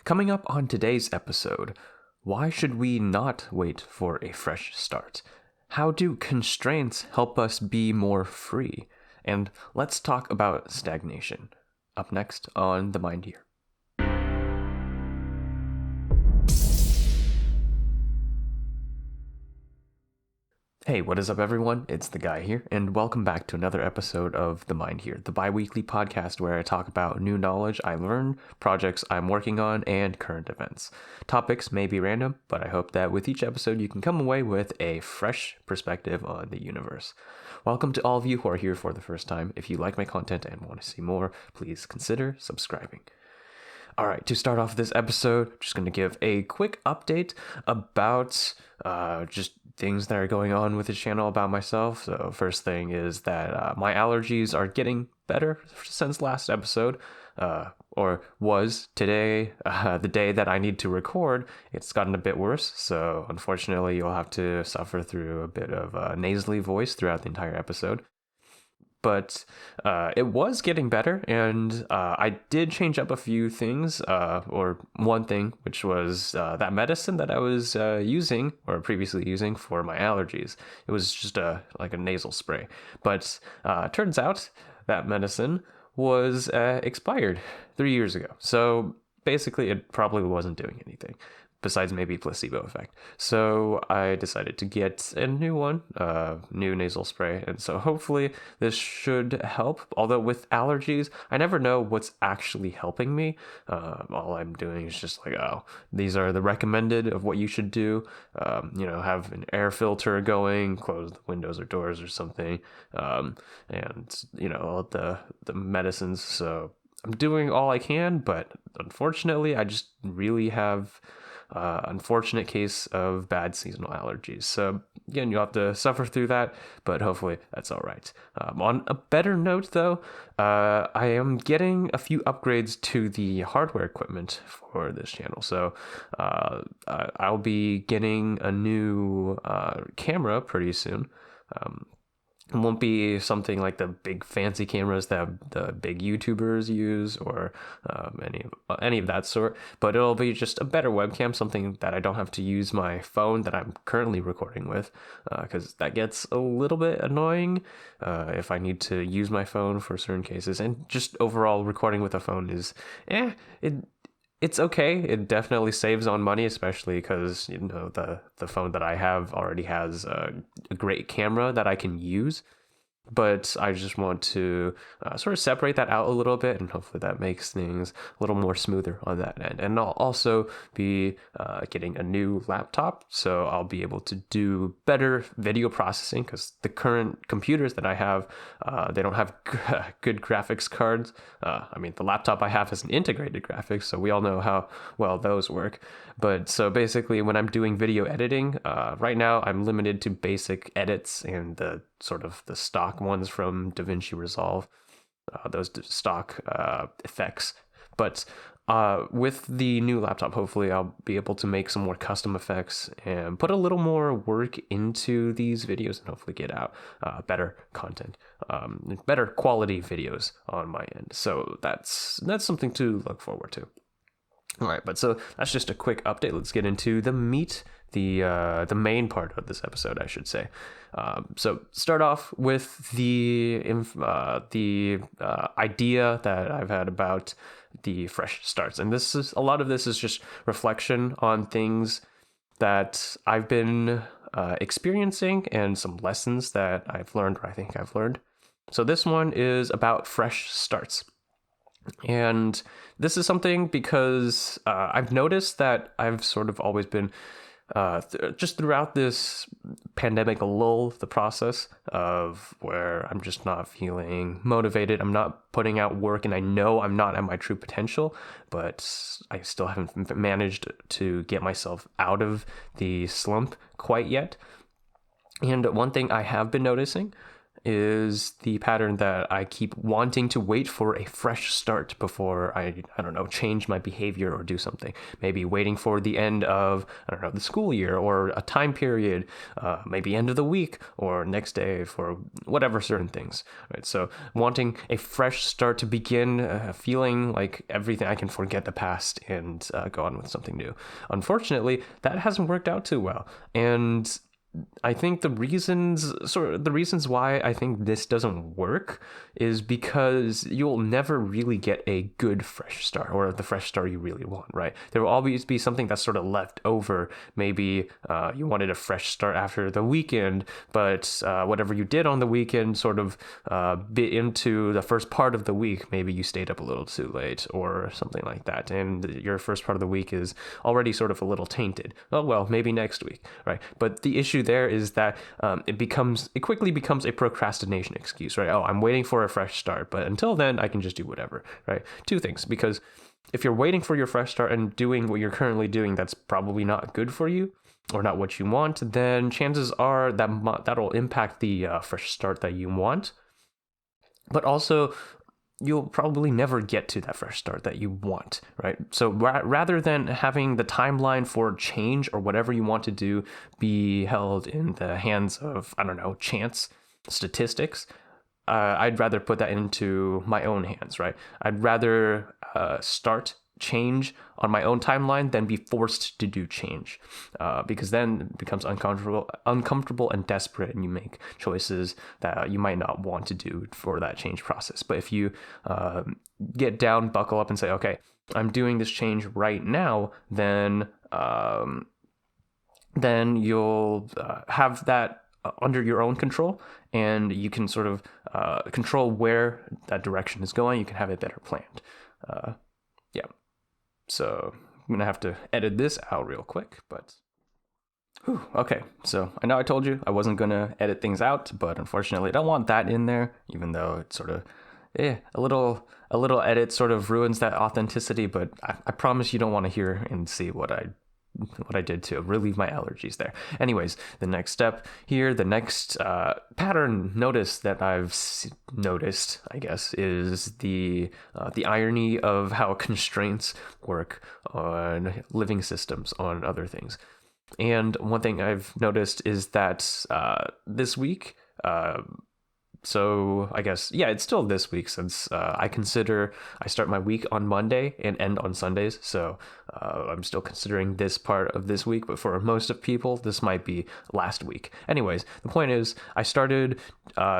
Coming up on today's episode, why should we not wait for a fresh start? How do constraints help us be more free? And let's talk about stagnation. Up next on Themindhere. Hey, what is up, everyone? It's Theguyhere, and welcome back to another episode of Themindhere, the bi-weekly podcast where I talk about new knowledge I learned, projects I'm working on, and current events. Topics may be random, but I hope that with each episode you can come away with a fresh perspective on the universe. Welcome to all of you who are here for the first time. If you like my content and want to see more, please consider subscribing. All right, to start off this episode, just going to give a quick update about just things that are going on with the channel about myself. So first thing is that my allergies are getting better since last episode, or was today, the day that I need to record. It's gotten a bit worse, so unfortunately you'll have to suffer through a bit of a nasally voice throughout the entire episode. But it was getting better, and I did change up a few things, or one thing, which was that medicine that I was using, or previously using, for my allergies. It was just like a nasal spray. But turns out that medicine was expired 3 years ago. So basically, it probably wasn't doing anything, besides maybe placebo effect. So I decided to get a new one, new nasal spray. And so hopefully this should help. Although with allergies, I never know what's actually helping me. All I'm doing is just like, oh, these are the recommended of what you should do. Have an air filter going, close the windows or doors or something. And all the medicines. So I'm doing all I can, but unfortunately, I just really have unfortunate case of bad seasonal allergies. So again, you'll have to suffer through that, but hopefully that's all right. On a better note, though, I am getting a few upgrades to the hardware equipment for this channel. So I'll be getting a new camera pretty soon. It won't be something like the big fancy cameras that the big YouTubers use, or any of that sort, but it'll be just a better webcam, something that I don't have to use my phone that I'm currently recording with, because that gets a little bit annoying if I need to use my phone for certain cases. And just overall recording with a phone is it's okay. It definitely saves on money, especially because the phone that I have already has a great camera that I can use. But I just want to sort of separate that out a little bit, and hopefully that makes things a little more smoother on that end. And I'll also be getting a new laptop, so I'll be able to do better video processing, because the current computers that I have, they don't have good graphics cards. The laptop I have has an integrated graphics, so we all know how well those work. But so basically, when I'm doing video editing, right now I'm limited to basic edits and the stock ones from Davinci Resolve, those stock effects. But with the new laptop, hopefully I'll be able to make some more custom effects and put a little more work into these videos, and hopefully get out better content, better quality videos on my end. So that's something to look forward to. All right, but so that's just a quick update. Let's get into the meat, the main part of this episode, I should say. So start off with the idea that I've had about the fresh starts, and a lot of this is just reflection on things that I've been experiencing and some lessons that I've learned, or I think I've learned. So this one is about fresh starts. And this is something because I've noticed that I've sort of always been, just throughout this pandemic lull, the process of where I'm just not feeling motivated, I'm not putting out work, and I know I'm not at my true potential, but I still haven't managed to get myself out of the slump quite yet. And one thing I have been noticing, is the pattern that I keep wanting to wait for a fresh start before I don't know, change my behavior or do something. Maybe waiting for the end of, I don't know, the school year or a time period, maybe end of the week or next day for whatever certain things, right? So wanting a fresh start to begin, feeling like everything, I can forget the past and go on with something new. Unfortunately, that hasn't worked out too well. And I think the reasons why I think this doesn't work is because you'll never really get a good fresh start or the fresh start you really want, right? There will always be something that's sort of left over. Maybe you wanted a fresh start after the weekend, but whatever you did on the weekend sort of bit into the first part of the week. Maybe you stayed up a little too late or something like that, and your first part of the week is already sort of a little tainted. Oh well, maybe next week, right? But the issue there is that it quickly becomes a procrastination excuse, right? Oh, I'm waiting for a fresh start, but until then I can just do whatever, right? Two things, because if you're waiting for your fresh start and doing what you're currently doing that's probably not good for you or not what you want, then chances are that that'll impact the fresh start that you want. But also, you'll probably never get to that fresh start that you want, right? So rather than having the timeline for change or whatever you want to do be held in the hands of, I don't know, chance, statistics, I'd rather put that into my own hands, right? I'd rather start change on my own timeline than be forced to do change, because then it becomes uncomfortable and desperate, and you make choices that you might not want to do for that change process. But if you get down, buckle up, and say, okay, I'm doing this change right now, then you'll have that under your own control, and you can sort of control where that direction is going. You can have it better planned. Yeah. So I'm going to have to edit this out real quick, but whew, okay. So I know I told you I wasn't going to edit things out, but unfortunately I don't want that in there, even though it's sort of, a little edit sort of ruins that authenticity, but I promise you don't want to hear and see what I did to relieve my allergies there. Anyways, the next step here, the next pattern notice that I've noticed, I guess, is the irony of how constraints work on living systems, on other things. And one thing I've noticed is that this week, so I guess, yeah, it's still this week, since I start my week on Monday and end on Sundays. So I'm still considering this part of this week, but for most of people, this might be last week. Anyways, the point is I started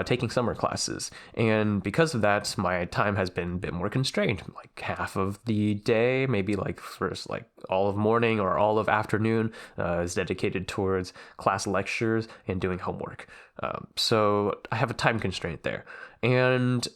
taking summer classes, and because of that, my time has been a bit more constrained. Like half of the day, maybe like first, like all of morning or all of afternoon is dedicated towards class lectures and doing homework. So I have a time constraint there, and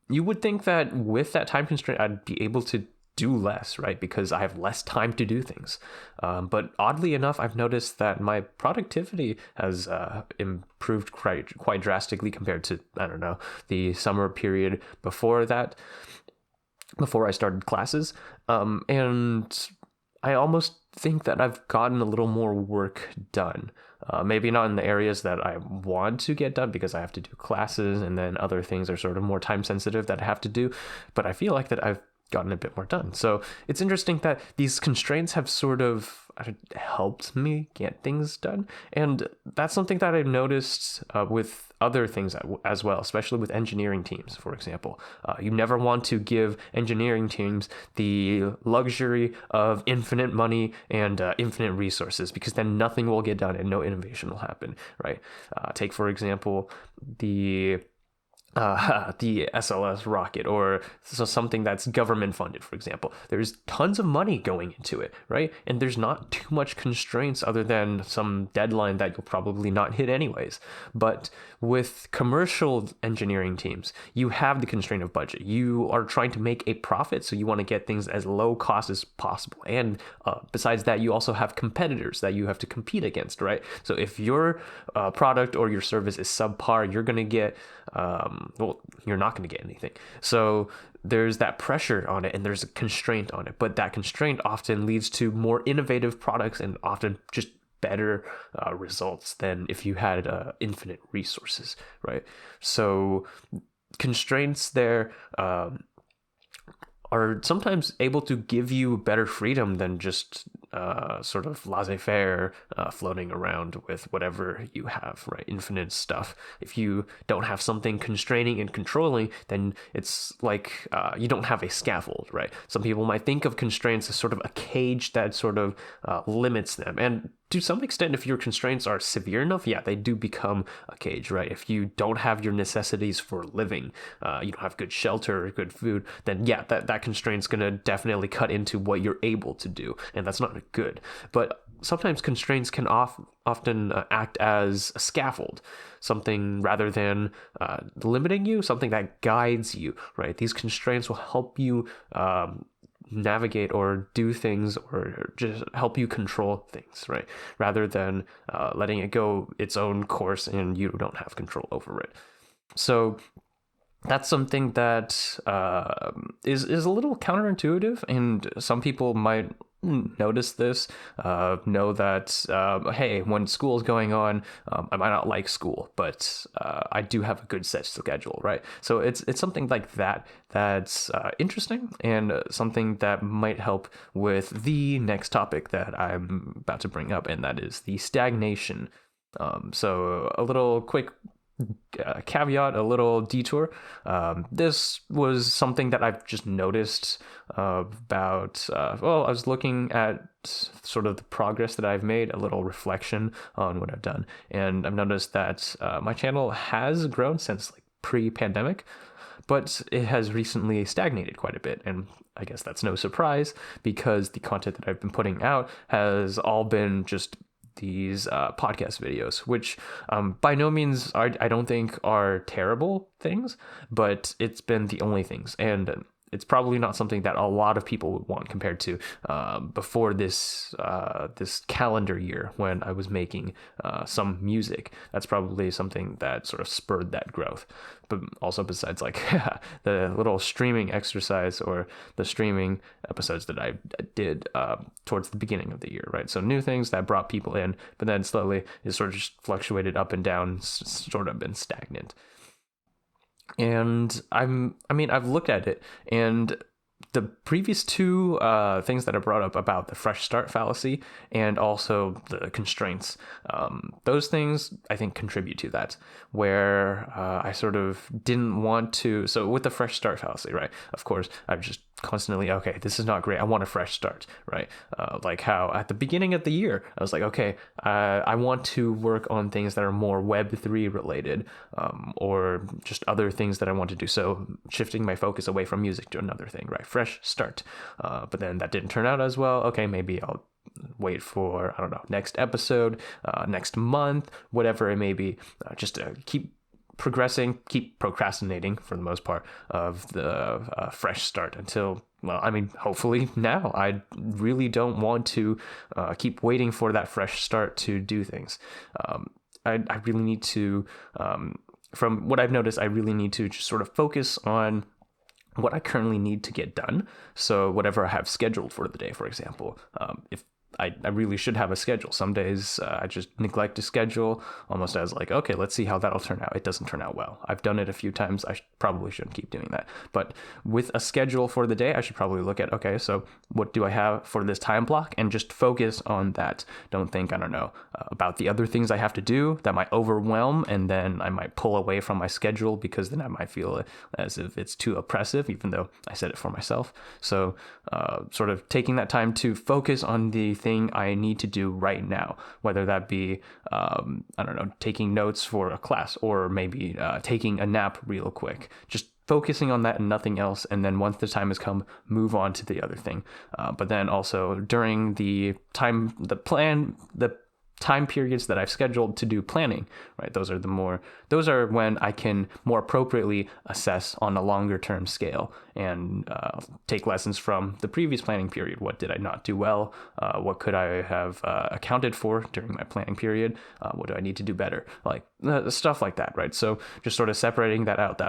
you would think that with that time constraint, I'd be able to do less, right? Because I have less time to do things. But oddly enough, I've noticed that my productivity has improved quite drastically compared to, I don't know, the summer period before that, before I started classes. And I almost think that I've gotten a little more work done. Maybe not in the areas that I want to get done, because I have to do classes, and then other things are sort of more time sensitive that I have to do. But I feel like that I've gotten a bit more done. So it's interesting that these constraints have sort of helped me get things done. And that's something that I've noticed with other things as well, especially with engineering teams, for example. You never want to give engineering teams the luxury of infinite money and infinite resources, because then nothing will get done and no innovation will happen, right? Take, for example, the SLS rocket, or something that's government funded, for example. There's tons of money going into it, right? And there's not too much constraints other than some deadline that you'll probably not hit anyways. But with commercial engineering teams, you have the constraint of budget. You are trying to make a profit, so you want to get things as low cost as possible. And besides that, you also have competitors that you have to compete against, right? So if your product or your service is subpar, you're going to get you're not going to get anything. So there's that pressure on it, and there's a constraint on it, but that constraint often leads to more innovative products and often just better results than if you had infinite resources, right? So constraints there are sometimes able to give you better freedom than just sort of laissez-faire floating around with whatever you have, right? Infinite stuff. If you don't have something constraining and controlling, then it's like you don't have a scaffold, right? Some people might think of constraints as sort of a cage that sort of limits them. And to some extent, if your constraints are severe enough, yeah, they do become a cage, right? If you don't have your necessities for living, you don't have good shelter, good food, then yeah, that constraint's gonna definitely cut into what you're able to do, and that's not good. But sometimes constraints can often act as a scaffold, something rather than limiting you, something that guides you, right? These constraints will help you navigate or do things or just help you control things, right? Rather than letting it go its own course and you don't have control over it. So that's something that is a little counterintuitive, and some people might notice this, know that, hey, when school's going on, I might not like school, but I do have a good set schedule, right? So it's something like that that's interesting, and something that might help with the next topic that I'm about to bring up, and that is the stagnation. So a little quick caveat, a little detour. This was something that I've just noticed about, I was looking at sort of the progress that I've made, a little reflection on what I've done. And I've noticed that my channel has grown since like pre-pandemic, but it has recently stagnated quite a bit. And I guess that's no surprise because the content that I've been putting out has all been just these podcast videos, which by no means I don't think are terrible things, but it's been the only things. And it's probably not something that a lot of people would want compared to before this calendar year when I was making some music. That's probably something that sort of spurred that growth. But also besides like the little streaming exercise or the streaming episodes that I did towards the beginning of the year, right? So new things that brought people in, but then slowly it sort of just fluctuated up and down, sort of been stagnant. And I've looked at it, and the previous two things that I brought up about the fresh start fallacy and also the constraints, those things I think contribute to that, where I sort of didn't want to. So with the fresh start fallacy, right? Of course, I've just constantly, okay, this is not great. I want a fresh start, right? Like how at the beginning of the year, I was like, okay, I want to work on things that are more Web3 related, or just other things that I want to do. So shifting my focus away from music to another thing, right? Fresh start. But then that didn't turn out as well. Okay, maybe I'll wait for, I don't know, next episode, next month, whatever it may be, just to keep progressing, keep procrastinating for the most part of the fresh start until, well, I mean, hopefully now. I really don't want to keep waiting for that fresh start to do things. I really need to, from what I've noticed, I really need to just sort of focus on what I currently need to get done. So whatever I have scheduled for the day, for example, if I really should have a schedule. Some days I just neglect to schedule, almost as like, okay, let's see how that'll turn out. It doesn't turn out well. I've done it a few times. I probably shouldn't keep doing that. But with a schedule for the day, I should probably look at, okay, so what do I have for this time block? And just focus on that. Don't think, I don't know, about the other things I have to do that might overwhelm, and then I might pull away from my schedule because then I might feel as if it's too oppressive, even though I said it for myself. So sort of taking that time to focus on the thing I need to do right now, whether that be, I don't know, taking notes for a class, or maybe taking a nap real quick, just focusing on that and nothing else. And then once the time has come, move on to the other thing. But then also during the time periods that I've scheduled to do planning, right? Those are when I can more appropriately assess on a longer term scale and take lessons from the previous planning period. What did I not do well? What could I have accounted for during my planning period? What do I need to do better? Like stuff like that, right? So just sort of separating that out,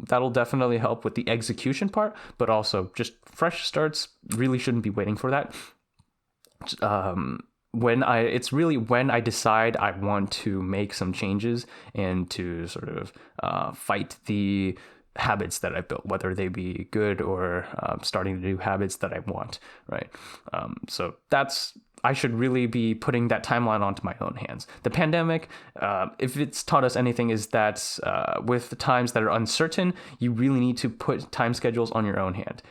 that'll definitely help with the execution part, but also just fresh starts really shouldn't be waiting for that. it's really when I decide I want to make some changes and to sort of fight the habits that I've built, whether they be good or starting to do habits that I want, right? So I should really be putting that timeline onto my own hands. The pandemic, if it's taught us anything, is that with times that are uncertain, you really need to put time schedules on your own hand.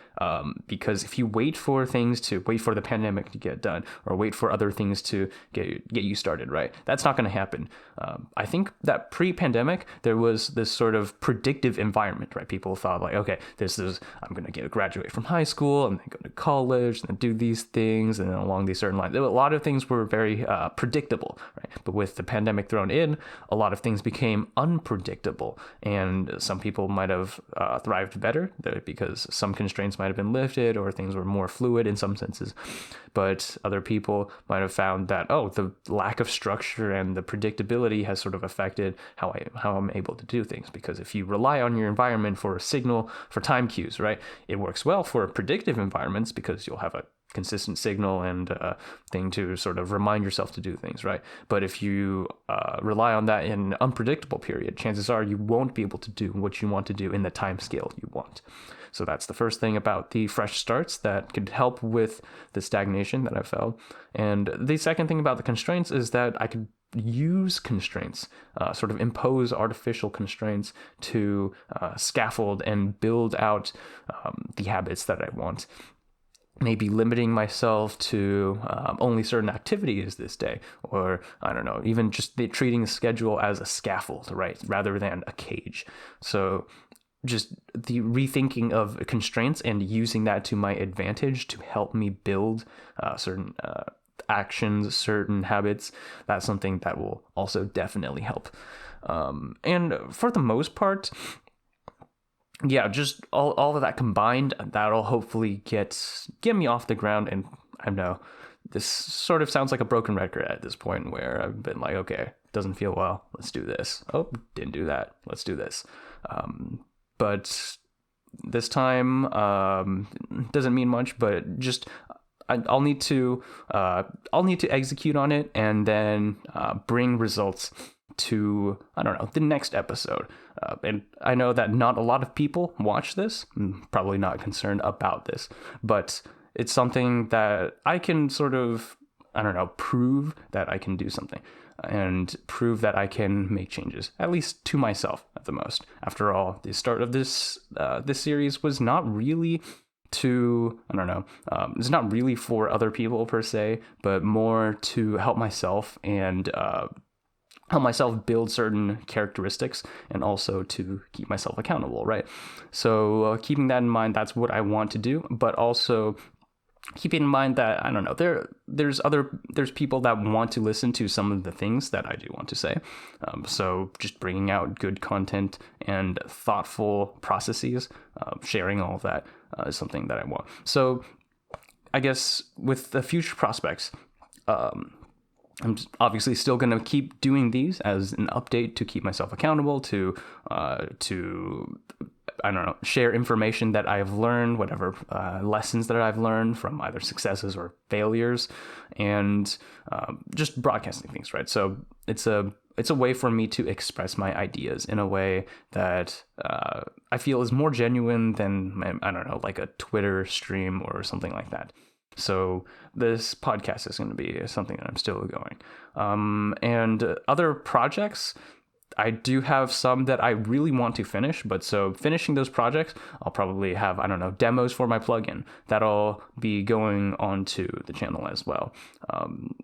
Because if you wait for the pandemic to get done, or wait for other things to get you started, right? That's not going to happen. I think that pre-pandemic, there was this sort of predictive environment, right? People thought like, okay, I'm going to graduate from high school and then go to college and then do these things, and then along these certain lines. A lot of things were very predictable, right? But with the pandemic thrown in, a lot of things became unpredictable, and some people might have thrived better because some constraints might have been lifted, or things were more fluid in some senses. But other people might have found that, the lack of structure and the predictability has sort of affected how I'm able to do things. Because if you rely on your environment for a signal, for time cues, right, it works well for predictive environments because you'll have a consistent signal and thing to sort of remind yourself to do things, right? But if you rely on that in an unpredictable period, chances are you won't be able to do what you want to do in the time scale you want. So that's the first thing about the fresh starts that could help with the stagnation that I felt. And the second thing about the constraints is that I could use constraints, sort of impose artificial constraints to scaffold and build out the habits that I want. Maybe limiting myself to only certain activities this day, or I don't know, even just treating the schedule as a scaffold, right, rather than a cage. So just the rethinking of constraints and using that to my advantage to help me build certain actions, certain habits, that's something that will also definitely help. And for the most part, yeah, just all of that combined, that'll hopefully get me off the ground. And I know this sort of sounds like a broken record at this point, where I've been like, okay, doesn't feel well, let's do this. Oh, didn't do that, let's do this. But this time doesn't mean much, but just I'll need to execute on it and then bring results to, I don't know, the next episode. And I know that not a lot of people watch this, probably not concerned about this, but it's something that I can sort of, I don't know, prove that I can do something and prove that I can make changes, at least to myself at the most. After all, the start of this series was not really it's not really for other people per se, but more to help myself and help myself build certain characteristics, and also to keep myself accountable, right? So keeping that in mind, that's what I want to do, but also keeping in mind that, I don't know, there's people that want to listen to some of the things that I do want to say. So just bringing out good content and thoughtful processes, sharing all of that is something that I want. So I guess with the future prospects, I'm obviously still going to keep doing these as an update to keep myself accountable, to I don't know, share information that I've learned, whatever lessons that I've learned from either successes or failures, and just broadcasting things, right? So it's a way for me to express my ideas in a way that I feel is more genuine than, I don't know, like a Twitter stream or something like that. So this podcast is going to be something that I'm still going. And other projects, I do have some that I really want to finish, but so finishing those projects, I'll probably have, I don't know, demos for my plugin that'll be going onto the channel as well.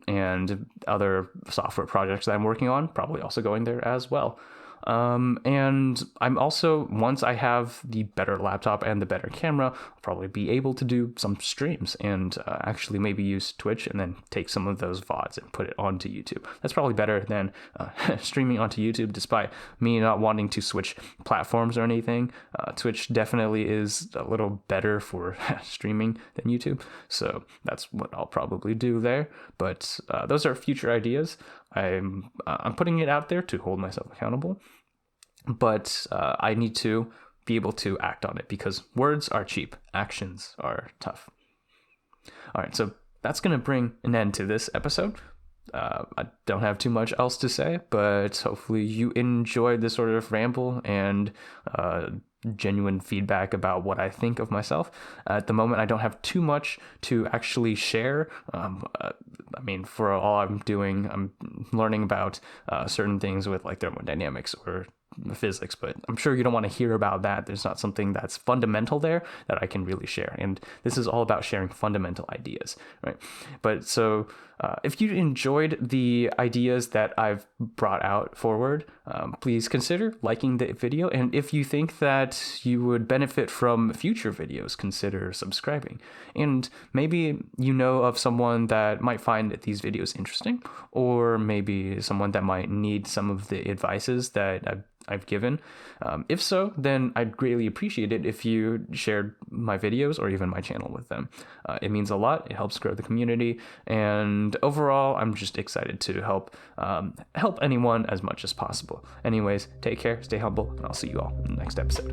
And other software projects that I'm working on, probably also going there as well. And I'm also, once I have the better laptop and the better camera, I'll probably be able to do some streams and actually maybe use Twitch and then take some of those VODs and put it onto YouTube. That's probably better than streaming onto YouTube, despite me not wanting to switch platforms or anything. Twitch definitely is a little better for streaming than YouTube. So that's what I'll probably do there. But those are future ideas. I'm putting it out there to hold myself accountable, but I need to be able to act on it, because words are cheap, actions are tough. All right, so that's going to bring an end to this episode. I don't have too much else to say, but hopefully you enjoyed this sort of ramble and genuine feedback about what I think of myself. At the moment, I don't have too much to actually share. For all I'm doing, I'm learning about certain things with like thermodynamics or physics, but I'm sure you don't want to hear about that. There's not something that's fundamental there that I can really share. And this is all about sharing fundamental ideas, right? But so if you enjoyed the ideas that I've brought out forward, please consider liking the video. And if you think that you would benefit from future videos, consider subscribing. And maybe you know of someone that might find these videos interesting, or maybe someone that might need some of the advices that I've given. If so, then I'd greatly appreciate it if you shared my videos or even my channel with them. It means a lot. It helps grow the community. And overall, I'm just excited to help anyone as much as possible. Anyways, take care, stay humble, and I'll see you all in the next episode.